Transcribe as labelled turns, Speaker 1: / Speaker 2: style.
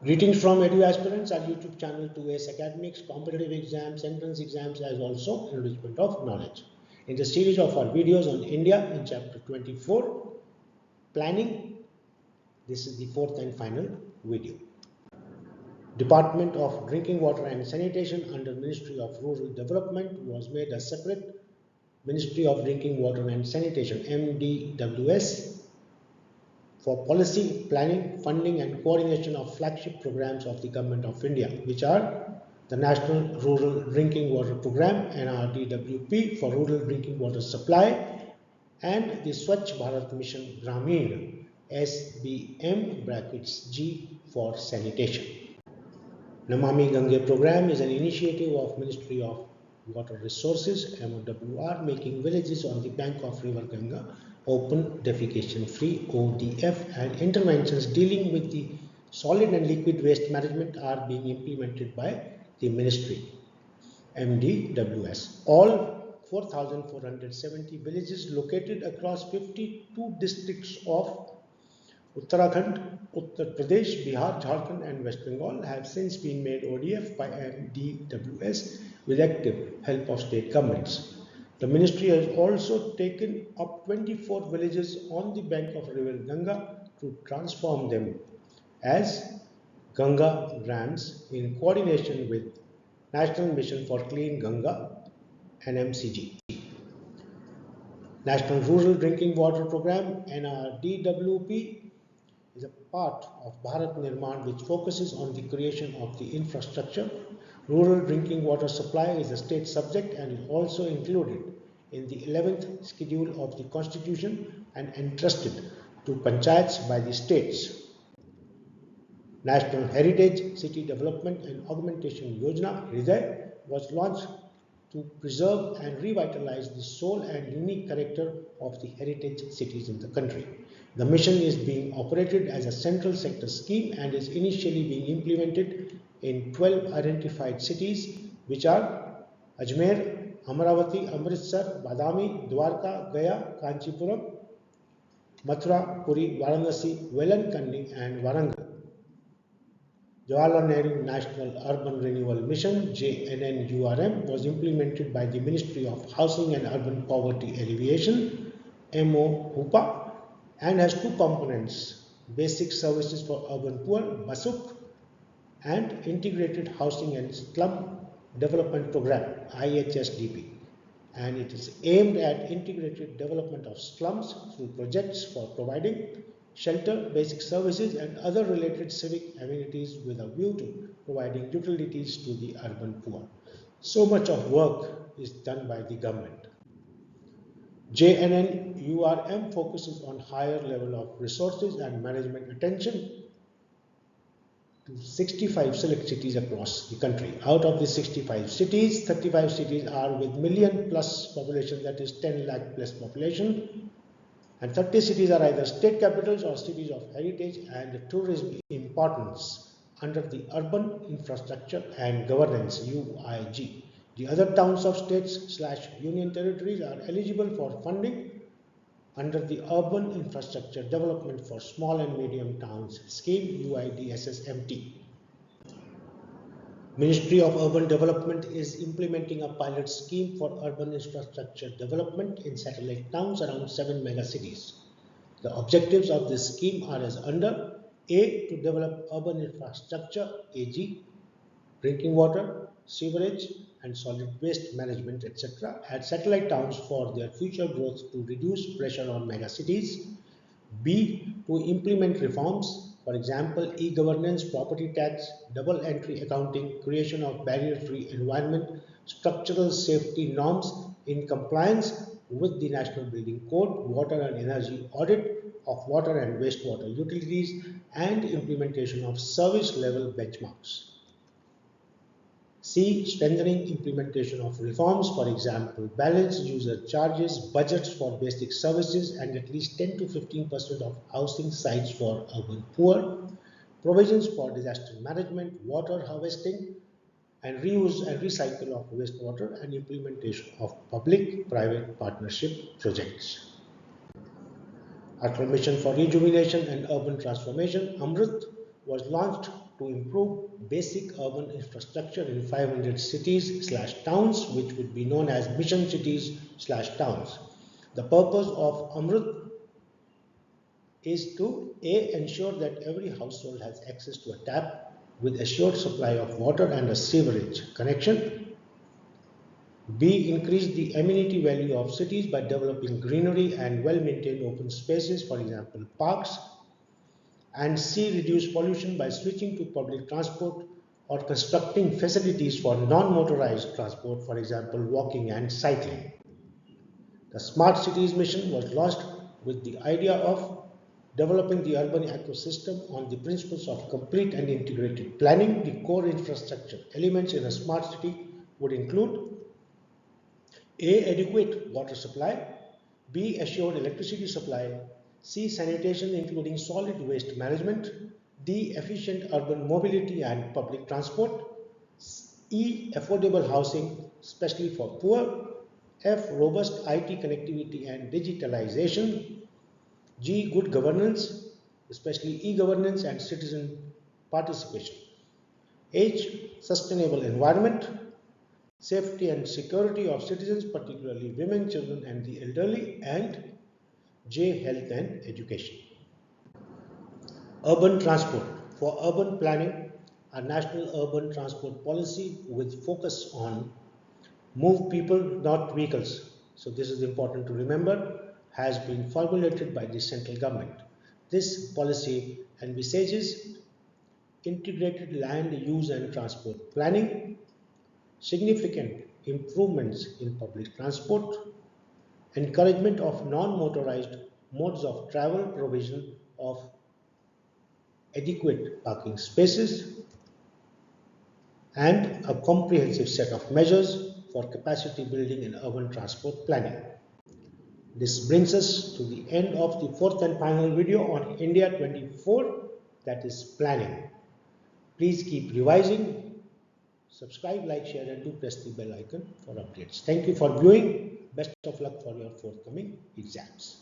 Speaker 1: Greetings from Edu Aspirants, our YouTube channel to ACE Academics, competitive exams, entrance exams, as also enrichment of knowledge. In the series of our videos on India in chapter 24, planning, this is the fourth and final video. Department of Drinking Water and Sanitation under Ministry of Rural Development was made a separate Ministry of Drinking Water and Sanitation MDWS for policy, planning, funding and coordination of flagship programs of the Government of India, which are the National Rural Drinking Water Program NRDWP for rural drinking water supply and the Swachh Bharat Mission Grameen SBM(G) for sanitation. Namami Gange program is an initiative of Ministry of Water Resources MOWR making villages on the bank of river Ganga open defecation free ODF, and interventions dealing with the solid and liquid waste management are being implemented by the ministry MDWS. All 4,470 villages located across 52 districts of Uttarakhand, Uttar Pradesh, Bihar, Jharkhand and West Bengal have since been made ODF by MDWS with active help of state governments. The ministry has also taken up 24 villages on the bank of river Ganga to transform them as Ganga Grams in coordination with National Mission for Clean Ganga NMCG. National Rural Drinking Water Program NRDWP is a part of Bharat Nirman which focuses on the creation of the infrastructure. Rural drinking water supply is a state subject and is also included in the 11th schedule of the Constitution and entrusted to panchayats by the states. National Heritage City Development and Augmentation Yojana Hriday was launched to preserve and revitalize the soul and unique character of the heritage cities in the country. The mission is being operated as a central sector scheme and is initially being implemented in 12 identified cities, which are Ajmer, Amaravati, Amritsar, Badami, Dwarka, Gaya, Kanchipuram, Mathura, Puri, Varanasi, Velankanni and Warangal. Jawaharlal Nehru National Urban Renewal Mission JNNURM was implemented by the Ministry of Housing and Urban Poverty Alleviation MOHUPA and has two components: basic services for urban poor BASUP and integrated housing and slum development program IHSDP, and it is aimed at integrated development of slums through projects for providing shelter, basic services and other related civic amenities with a view to providing utilities to the urban poor. So much of work is done by the government. JNNURM focuses on higher level of resources and management attention to 65 select cities across the country. Out of the 65 cities, 35 cities are with million plus population, that is 10 lakh plus population, and 30 cities are either state capitals or cities of heritage and tourism importance under the Urban Infrastructure and Governance UIG. The other towns of states/union territories are eligible for funding under the Urban Infrastructure Development for Small and Medium Towns Scheme UIDSSMT. Ministry of Urban Development is implementing a pilot scheme for urban infrastructure development in satellite towns around 7 megacities. The objectives of this scheme are as under: A. To develop urban infrastructure, e.g., drinking water, sewerage and solid waste management, etc., at satellite towns for their future growth to reduce pressure on megacities. B. To implement reforms, for example, e-governance, property tax, double entry accounting, creation of barrier-free environment, structural safety norms in compliance with the National Building Code, water and energy audit of water and wastewater utilities, and implementation of service level benchmarks. C. Strengthening implementation of reforms, for example, balanced user charges, budgets for basic services, and at least 10 to 15% of housing sites for urban poor, provisions for disaster management, water harvesting, and reuse and recycle of wastewater, and implementation of public-private partnership projects. Our Mission for Rejuvenation and Urban Transformation, AMRUT, was launched to improve basic urban infrastructure in 500 cities/towns, which would be known as mission cities/towns. The purpose of Amrut is to A. ensure that every household has access to a tap with assured supply of water and a sewerage connection. B. increase the amenity value of cities by developing greenery and well-maintained open spaces, for example, parks. And C. reduce pollution by switching to public transport or constructing facilities for non-motorized transport, for example, walking and cycling. The Smart Cities mission was launched with the idea of developing the urban ecosystem on the principles of complete and integrated planning. The core infrastructure elements in a smart city would include A. adequate water supply, B. assured electricity supply, C. sanitation including solid waste management, D. efficient urban mobility and public transport, E. affordable housing, especially for poor, F. robust IT connectivity and digitalization, G. good governance, especially e-governance and citizen participation, H. sustainable environment, safety and security of citizens, particularly women, children and the elderly, and J. health and education. Urban transport. For urban planning, a national urban transport policy with focus on move people, not vehicles. So this is important to remember, has been formulated by the central government. This policy envisages integrated land use and transport planning, significant improvements in public transport, encouragement of non-motorized modes of travel, provision of adequate parking spaces, and a comprehensive set of measures for capacity building in urban transport planning. This brings us to the end of the fourth and final video on India 24, that is planning. Please keep revising. Subscribe, like, share and do press the bell icon for updates. Thank you for viewing. Best of luck for your forthcoming exams.